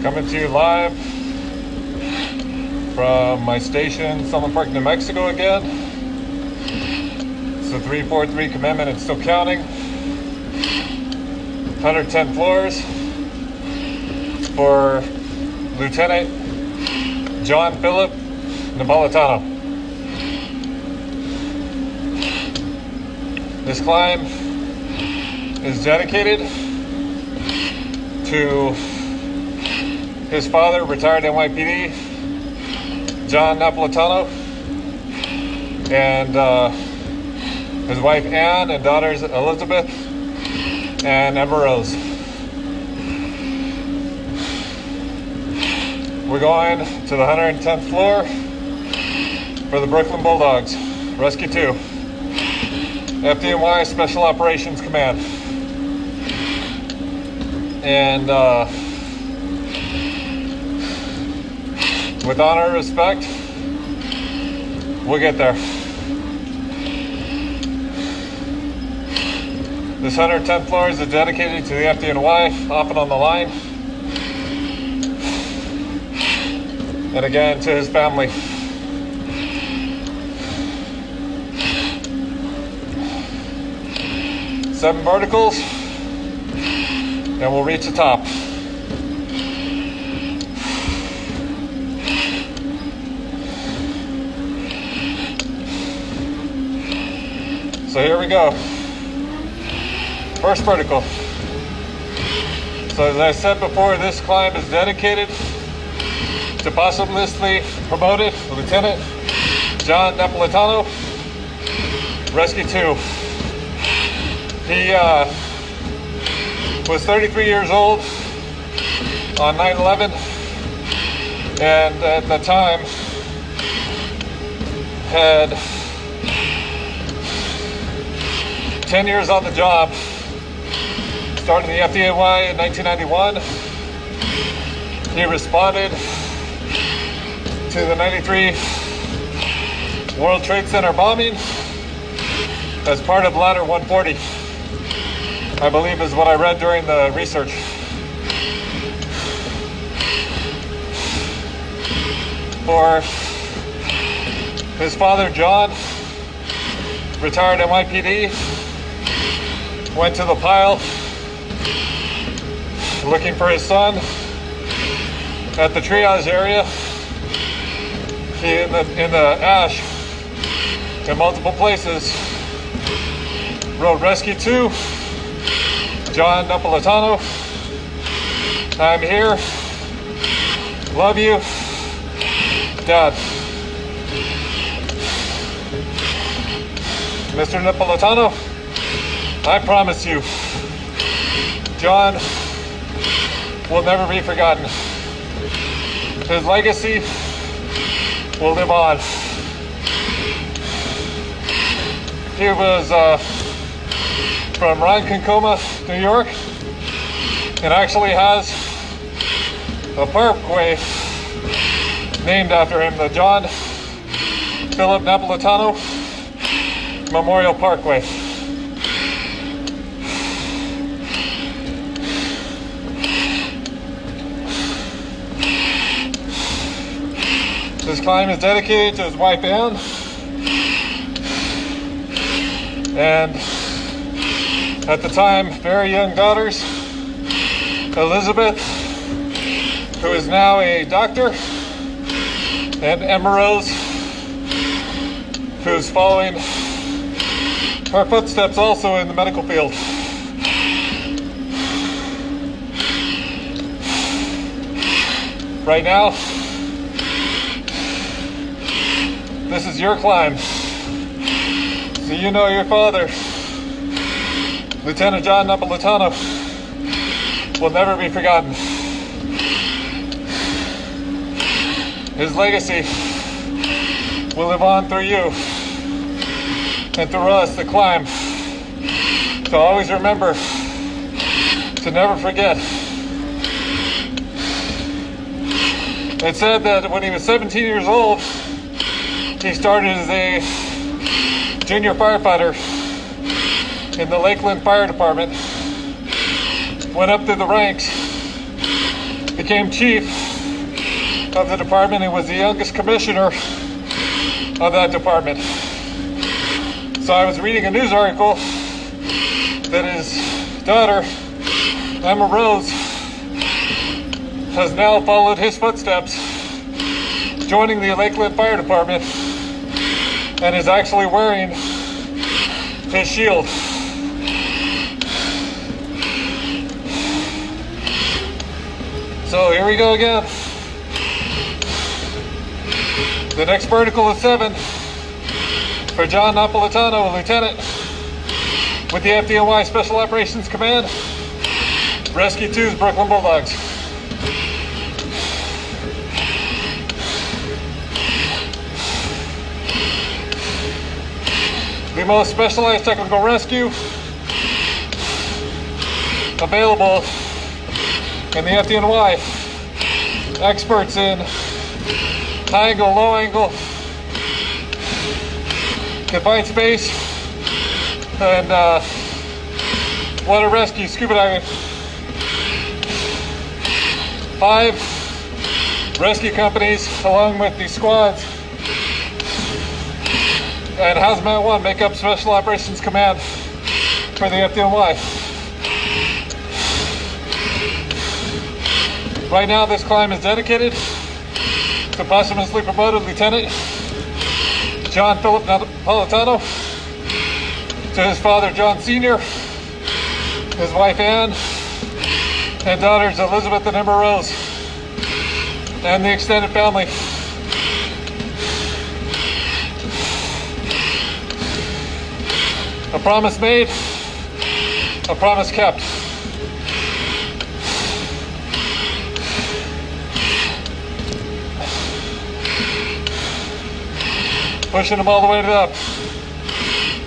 Coming to you live from my station, Summer Park, New Mexico again. It's the 343 Commandment and still counting. 110 floors for Lieutenant John Philip Napolitano. This climb is dedicated to his father, retired NYPD, John Napolitano, and his wife Anne and daughters Elizabeth and Emma Rose. We're going to the 110th floor for the Brooklyn Bulldogs, Rescue 2, FDNY Special Operations Command. And with honor and respect, we'll get there. This 110th floor is dedicated to the FDNY, off and on the line. And again, to his family. Seven verticals, and we'll reach the top. So here we go. First vertical. So as I said before, this climb is dedicated to posthumously promoted Lieutenant John Napolitano, Rescue 2. He was 33 years old on 9/11, and at the time had 10 years on the job. Started in the FDNY in 1991. He responded to the 93 World Trade Center bombing as part of Ladder 140, I believe is what I read during the research. For his father, John, retired NYPD, went to the pile looking for his son at the triage area. He, in the ash, in multiple places, wrote Rescue 2, John Napolitano, I'm here, love you, Dad. Mr. Napolitano, I promise you, John will never be forgotten. His legacy will live on. He was from Ronkonkoma, New York, and actually has a parkway named after him, the John Philip Napolitano Memorial Parkway. This climb is dedicated to his wife Anne and at the time very young daughters, Elizabeth, who is now a doctor, and Emma Rose, who's following her footsteps also in the medical field. Right now, this is your climb. So you know your father, Lieutenant John Napolitano, will never be forgotten. His legacy will live on through you and through us that climb. So always remember to never forget. It said that when he was 17 years old, he started as a junior firefighter in the Lakeland Fire Department, went up through the ranks, became chief of the department and was the youngest commissioner of that department. So I was reading a news article that his daughter, Emma Rose, has now followed his footsteps, joining the Lakeland Fire Department, and is actually wearing his shield. So here we go again. The next vertical is 7 for John Napolitano, a lieutenant with the FDNY Special Operations Command, Rescue 2's Brooklyn Bulldogs. The most specialized technical rescue available in the FDNY. Experts in high angle, low angle, confined space, and water rescue, scuba diving. 5 rescue companies along with the squads and Hazmat 1 make up Special Operations Command for the FDNY. Right now this climb is dedicated to posthumously promoted Lieutenant John Philip Napolitano, to his father John Sr., his wife Ann, and daughters Elizabeth and Emma Rose, and the extended family. A promise made, a promise kept. Pushing them all the way up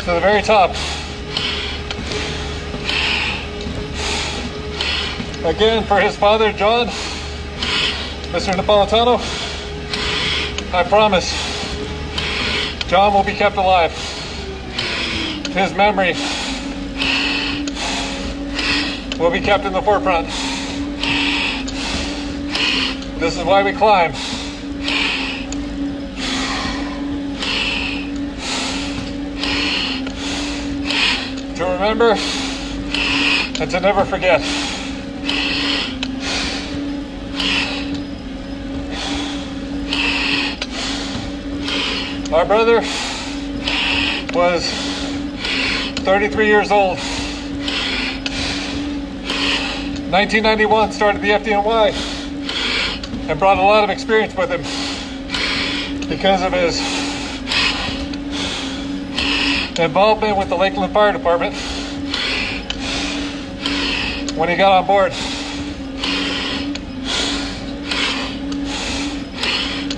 to the very top. Again, for his father, John, Mr. Napolitano, I promise John will be kept alive. His memory will be kept in the forefront. This is why we climb. To remember and to never forget. Our brother was 33 years old. 1991 started the FDNY and brought a lot of experience with him because of his involvement with the Lakeland Fire Department when he got on board.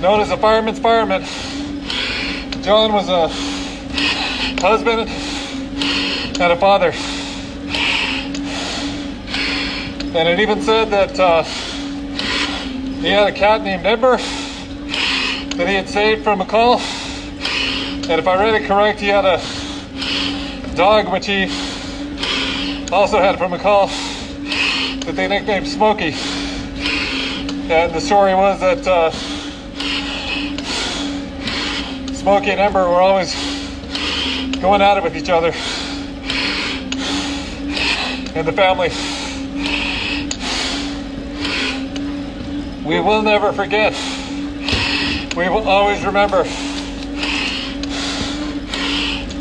Known as a fireman's fireman, John was a husband and a father. And it even said that he had a cat named Ember that he had saved from a call. And if I read it correct, he had a dog which he also had from a call that they nicknamed Smokey. And the story was that Smokey and Ember were always going at it with each other in the family. We will never forget. We will always remember.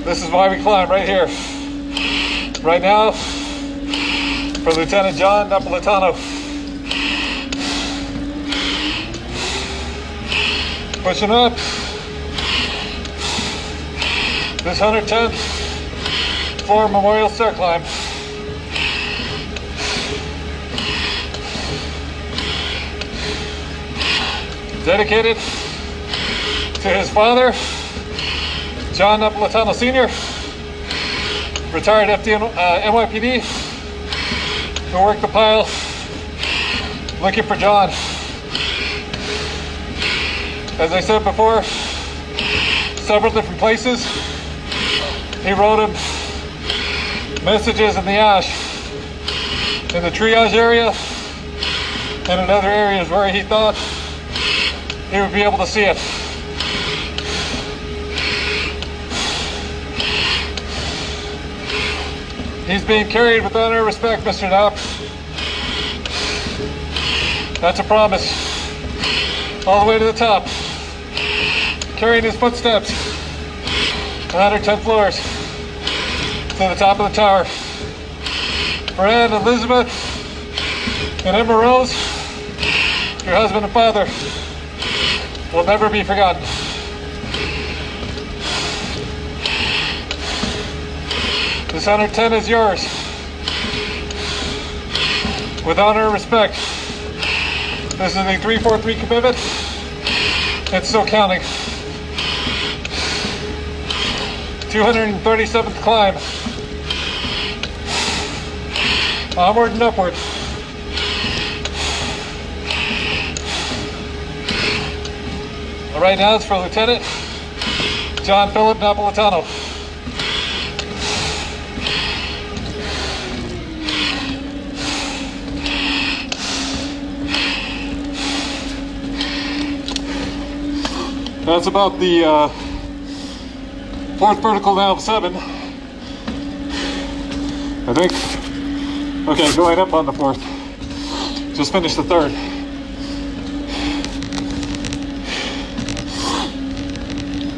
This is why we climb right here. Right now, for Lieutenant John Napolitano. Pushing up. This 110th floor memorial stair climb. Dedicated to his father, John Napolitano Sr., retired NYPD, who worked the pile looking for John. As I said before, several different places. He wrote him messages in the ash, in the triage area, and in other areas where he thought he would be able to see it. He's being carried with honor and respect, Mr. Knapp. That's a promise. All the way to the top. Carrying his footsteps. 110 floors. To the top of the tower. Fran, Elizabeth, and Emma Rose, your husband and father, will never be forgotten. This 110 is yours. With honor and respect. This is a 343 commitment. It's still counting. 237th climb. Onward and upward. All right, now it's for Lieutenant John Philip Napolitano. That's about the fourth vertical now of 7. I think. Okay, going up on the 4th. Just finished the 3rd.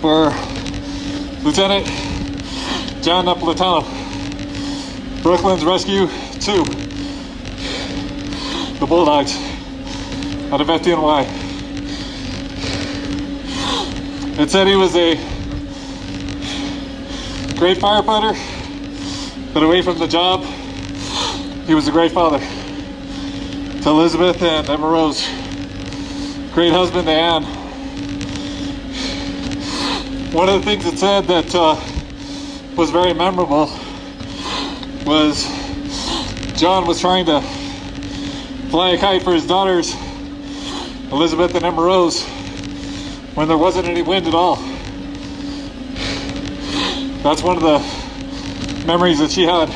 For Lieutenant John Napolitano, Brooklyn's Rescue 2, the Bulldogs, out of FDNY. It said he was a great firefighter, but away from the job, he was a great father to Elizabeth and Emma Rose. Great husband to Anne. One of the things it said that was very memorable was John was trying to fly a kite for his daughters, Elizabeth and Emma Rose, when there wasn't any wind at all. That's one of the memories that she had,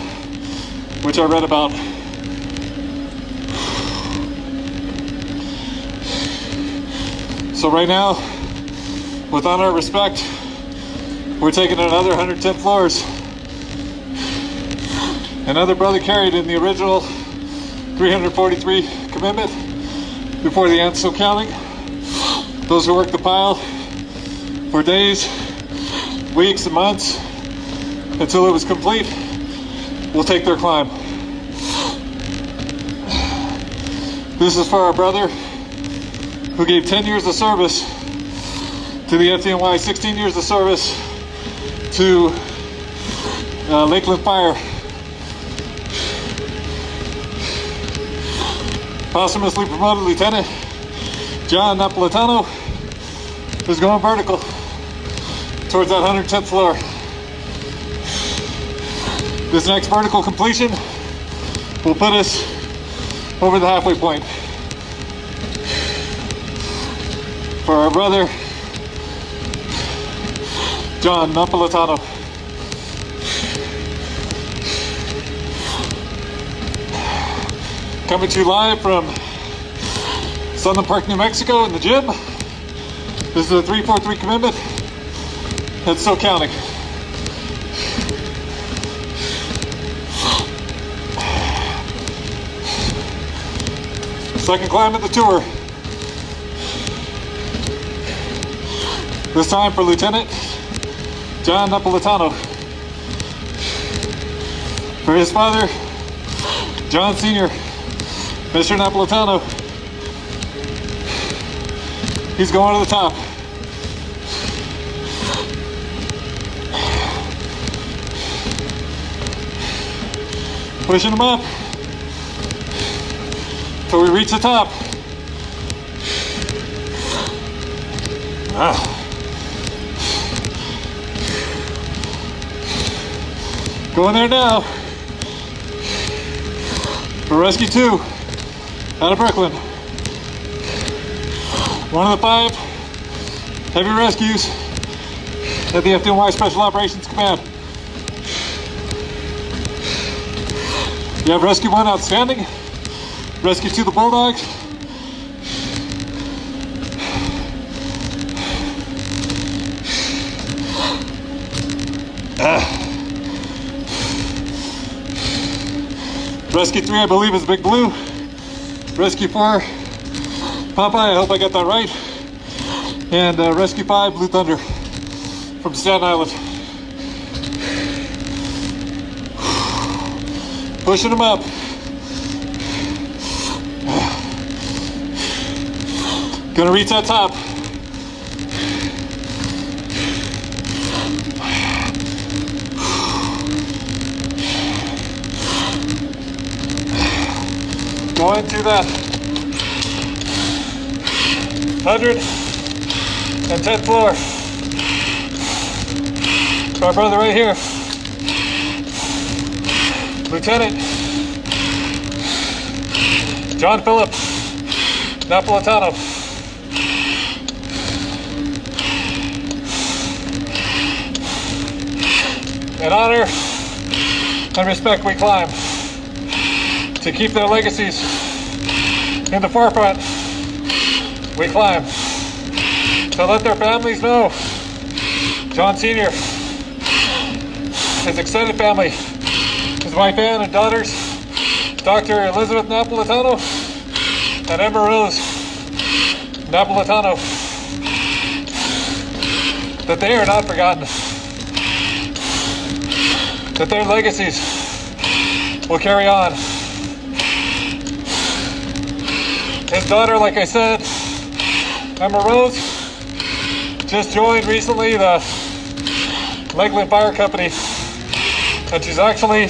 which I read about. So right now, with honor and respect, we're taking another 110 floors. Another brother carried in the original 343 commitment before the end, still counting. Those who worked the pile for days, weeks, and months until it was complete will take their climb. This is for our brother who gave 10 years of service to the FDNY, 16 years of service to Lakeland Fire. Posthumously promoted Lieutenant John Napolitano is going vertical towards that 110th floor. This next vertical completion will put us over the halfway point. For our brother, John Napolitano. Coming to you live from Sunland Park, New Mexico in the gym. This is a 343 commitment. It's still counting. Second climb of the tour. This time for Lieutenant John Napolitano. For his father, John Sr., Mr. Napolitano. He's going to the top. Pushing him up till we reach the top. Going there now for Rescue 2 out of Brooklyn. One of the 5 heavy rescues at the FDNY Special Operations Command. You have Rescue 1 outstanding, Rescue 2 the Bulldogs, Rescue 3, I believe, is Big Blue. Rescue 4, Popeye, I hope I got that right. And Rescue 5, Blue Thunder from Staten Island. Pushing them up. Gonna reach that top. Going to the 110th floor. So our brother right here, Lieutenant John Philip Napolitano. In honor and respect, we climb to keep their legacies in the forefront. We climb to let their families know John Sr., his extended family, his wife Ann and daughters, Dr. Elizabeth Napolitano and Emma Rose Napolitano, that they are not forgotten, that their legacies will carry on. His daughter, like I said, Emma Rose, just joined recently the Lakeland Fire Company, and she's actually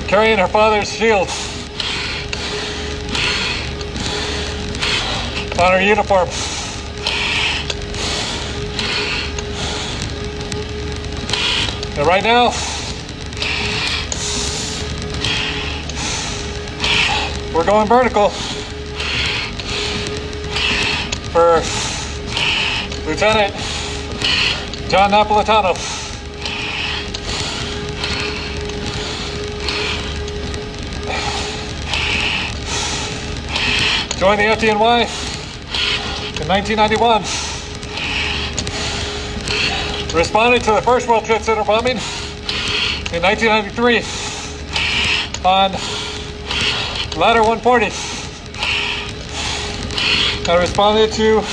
carrying her father's shield on her uniform. And right now, we're going vertical for Lieutenant John Napolitano. Joined the FDNY in 1991. Responded to the first World Trade Center bombing in 1993 on Ladder 140. I responded to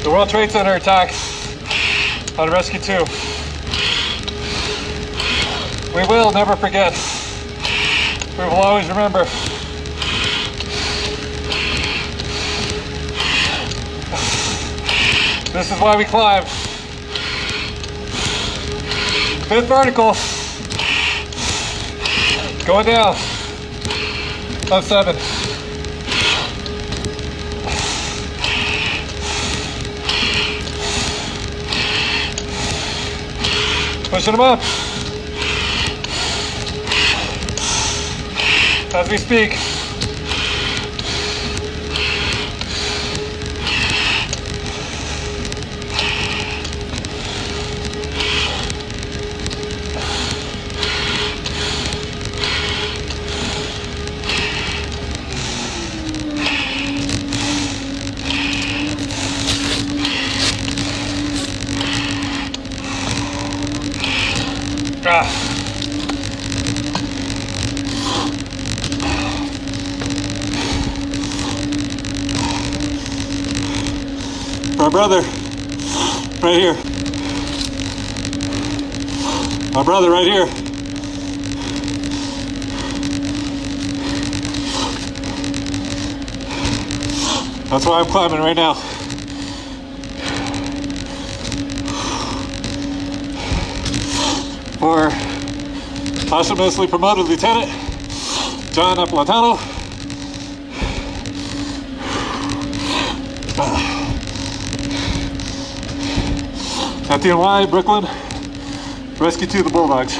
the World Trade Center attack on Rescue 2. We will never forget. We will always remember. This is why we climb. Fifth vertical. Going down. Up 7. Pushing them up. As we speak. My brother, right here. My brother, right here. That's why I'm climbing right now. For posthumously promoted Lieutenant John Napolitano. FDNY, Brooklyn, Rescue 2, the Bulldogs.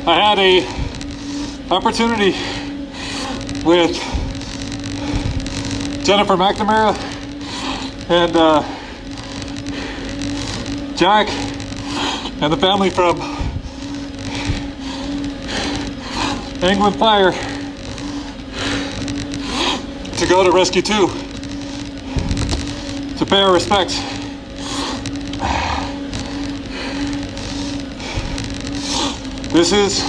I had a opportunity with Jennifer McNamara and Jack and the family from England Fire to go to Rescue 2 to pay our respects. This is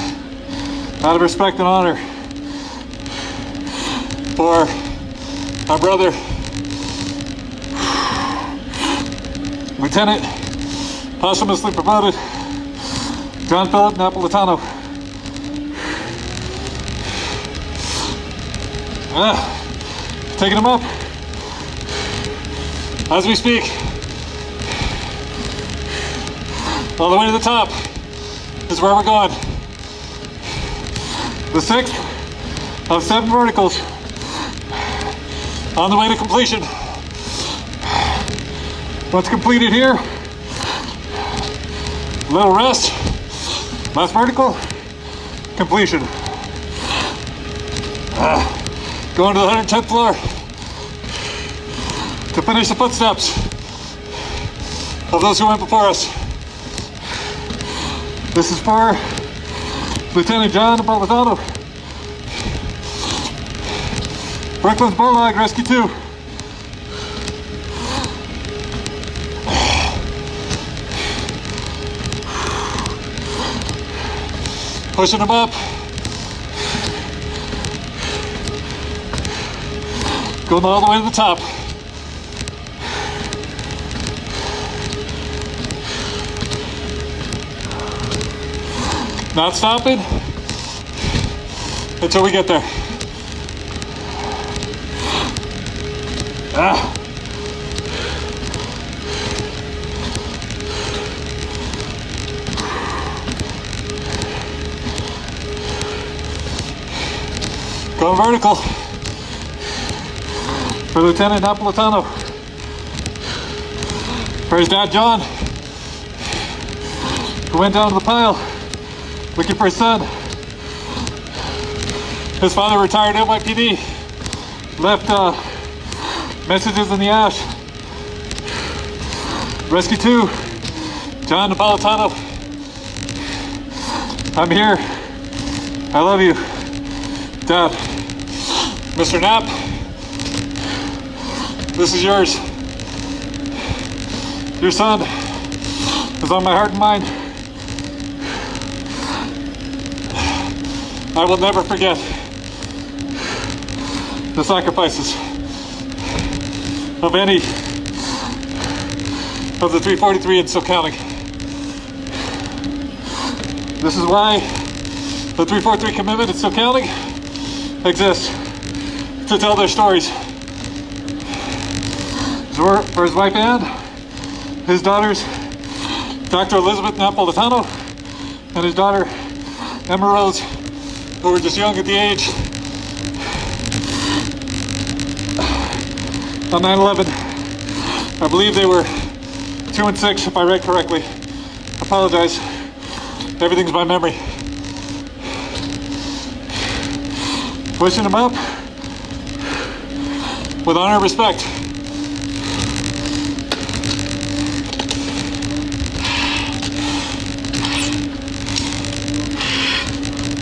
out of respect and honor for our brother, Lieutenant, posthumously promoted, John Philip Napolitano. Taking him up as we speak, all the way to the top is where we're going. The 6th of 7 verticals on the way to completion. Once completed here, a little rest, last vertical, completion. Going to the 110th floor to finish the footsteps of those who went before us. This is for Lieutenant John Napolitano, Brooklyn's Bulldogs, Rescue 2. Pushing him up. Going all the way to the top. Not stopping until we get there. Going vertical for Lieutenant Napolitano. For his dad, John, who went down to the pile looking for his son. His father, retired NYPD, left messages in the ash. Rescue 2, John Napolitano. I'm here. I love you, Dad. Mr. Knapp, this is yours. Your son is on my heart and mind. I will never forget the sacrifices of any of the 343 and still counting. This is why the 343 commitment and still counting exists, to tell their stories. For his wife Ann, his daughters, Dr. Elizabeth Napolitano, and his daughter Emma Rose, who were just young at the age on 9/11. I believe they were 2 and 6, if I read correctly. I apologize. Everything's by memory. Pushing them up with honor and respect.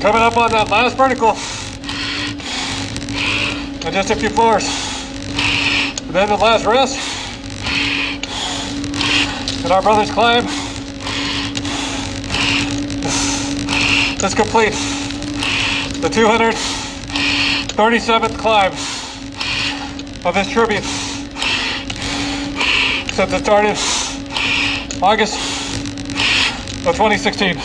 Coming up on that last vertical in just a few floors. And then the last rest and our brother's climb is complete. The 237th climb of this tribute since it started August of 2016.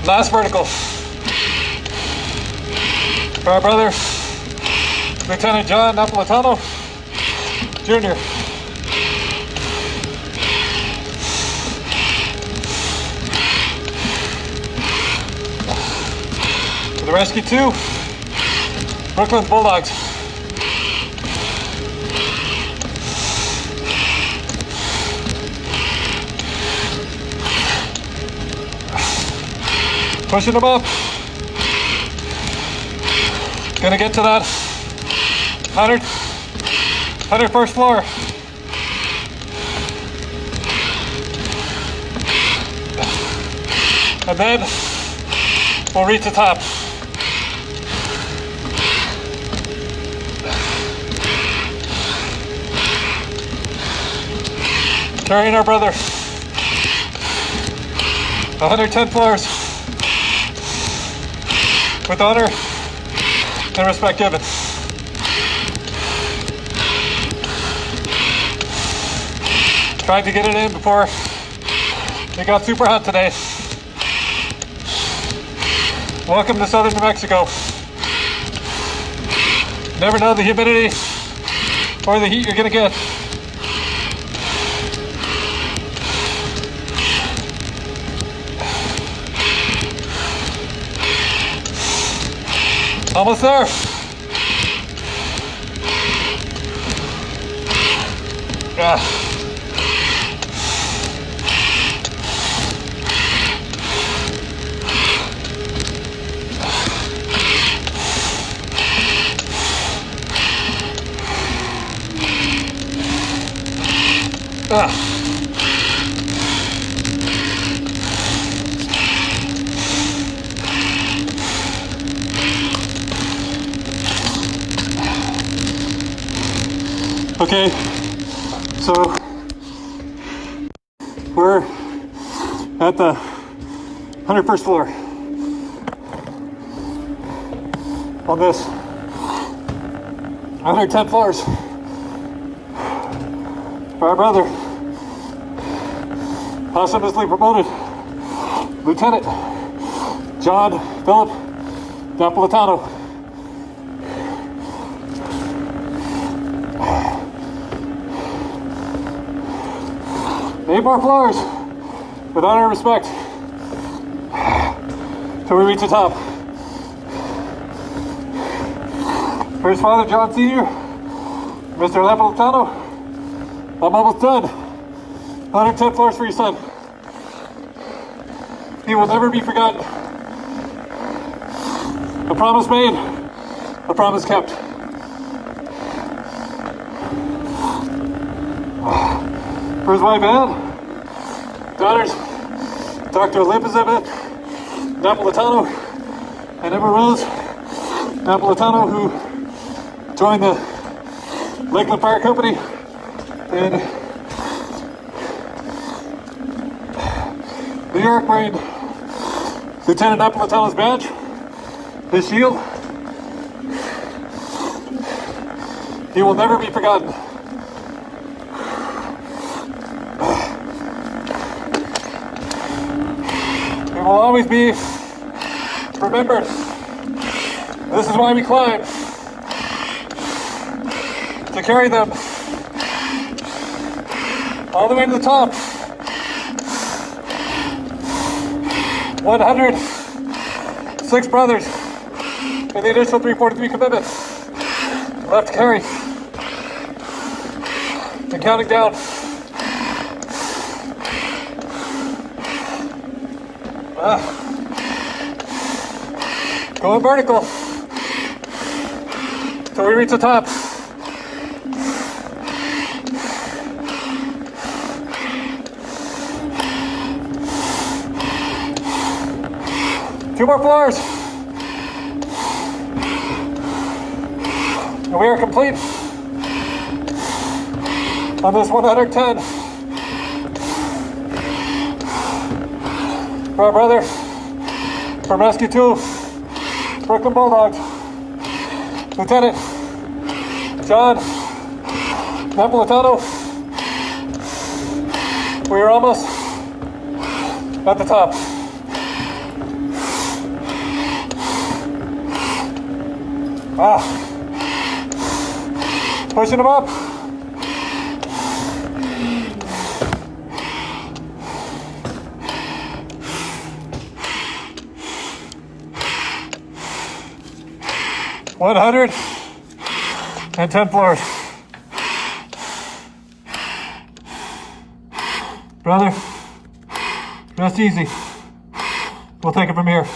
Last vertical for our brother, Lieutenant John Napolitano, Jr. For the Rescue 2, Brooklyn's Bulldogs. Pushing them up. Gonna get to that 101st floor. and then we'll reach the top. Carrying our brother. 110 floors. With honor and respect given. Tried to get it in before it got super hot today. Welcome to southern New Mexico. Never know the humidity or the heat you're gonna get. Almost there. Okay, so we're at the 101st floor on this 110 floors for our brother, posthumously promoted Lieutenant John Philip Napolitano. 8 more floors with honor and respect till we reach the top. For his father, John Sr., Mr. Napolitano, I'm almost done. 110 floors for your son. He will never be forgotten. A promise made, a promise kept. For his wife Anne, daughters Dr. Elizabeth Napolitano and Emma Rose Napolitano, who joined the Lakeland Fire Company in New York, wearing Lieutenant Napolitano's badge, his shield. He will never be forgotten. It will always be remembered. This is why we climb. To carry them all the way to the top. 106 brothers in the additional 343 commitments left to carry. And counting down. Going vertical till we reach the top. Two more floors. And we are complete on this 110. For our brother from Rescue 2, Brooklyn Bulldogs, Lieutenant John Napolitano. We are almost at the top. Pushing them up. One 110 floors. Brother, rest easy. We'll take it from here.